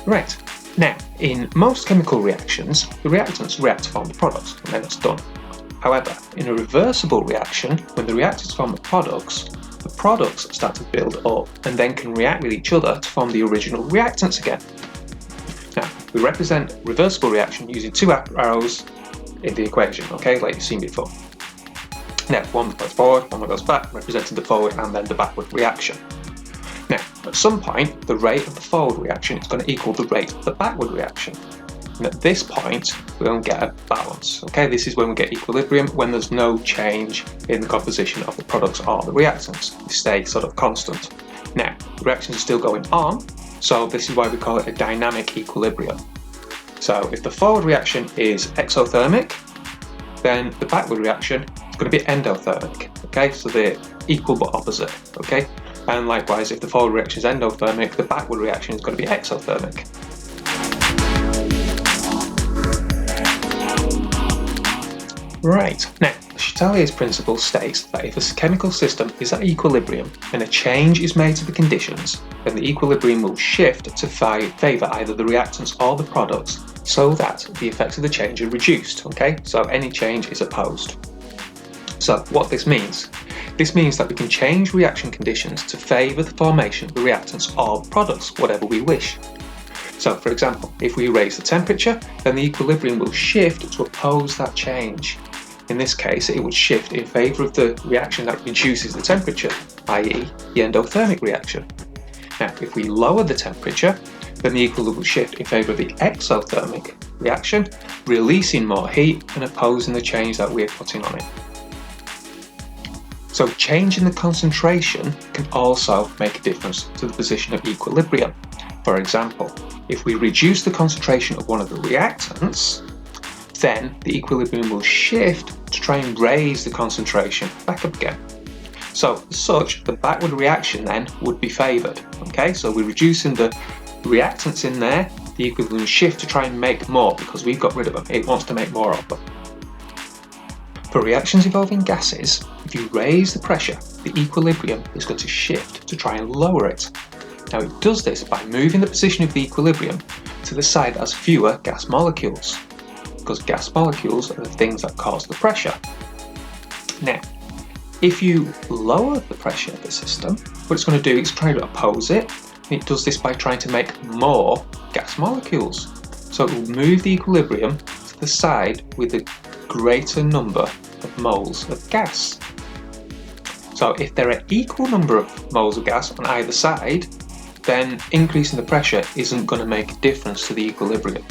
Right, now in most chemical reactions, the reactants react to form the products and then it's done. However, in a reversible reaction, when the reactants form the products start to build up and then can react with each other to form the original reactants again. Now, we represent reversible reaction using two arrows in the equation, okay, like you've seen before. Now, one goes forward, one goes back, representing the forward and then the backward reaction. Now, at some point, the rate of the forward reaction is going to equal the rate of the backward reaction. And at this point, we're going to get a balance. Okay, this is when we get equilibrium, when there's no change in the composition of the products or the reactants. They stay sort of constant. Now, the reactions are still going on, so this is why we call it a dynamic equilibrium. So if the forward reaction is exothermic, then the backward reaction is going to be endothermic. Okay, so they're equal but opposite. Okay, and likewise, if the forward reaction is endothermic, the backward reaction is going to be exothermic. Right, now, Chatelier's principle states that if a chemical system is at equilibrium and a change is made to the conditions, then the equilibrium will shift to favour either the reactants or the products so that the effects of the change are reduced, okay? So any change is opposed. So what this means? This means that we can change reaction conditions to favour the formation of the reactants or products, whatever we wish. So, for example, if we raise the temperature, then the equilibrium will shift to oppose that change. In this case, it would shift in favour of the reaction that reduces the temperature, i.e. the endothermic reaction. Now, if we lower the temperature, then the equilibrium will shift in favour of the exothermic reaction, releasing more heat and opposing the change that we're putting on it. So changing the concentration can also make a difference to the position of equilibrium. For example, if we reduce the concentration of one of the reactants, then the equilibrium will shift to try and raise the concentration back up again. So as such, the backward reaction then would be favoured. Okay, so we're reducing the reactants in there, the equilibrium shift to try and make more because we've got rid of them. It wants to make more of them. For reactions involving gases, if you raise the pressure, the equilibrium is going to shift to try and lower it. Now it does this by moving the position of the equilibrium to the side that has fewer gas molecules, because gas molecules are the things that cause the pressure. Now, if you lower the pressure of the system, what it's going to do is try to oppose it, and it does this by trying to make more gas molecules. So it will move the equilibrium to the side with a greater number of moles of gas. So if there are equal number of moles of gas on either side, then increasing the pressure isn't going to make a difference to the equilibrium.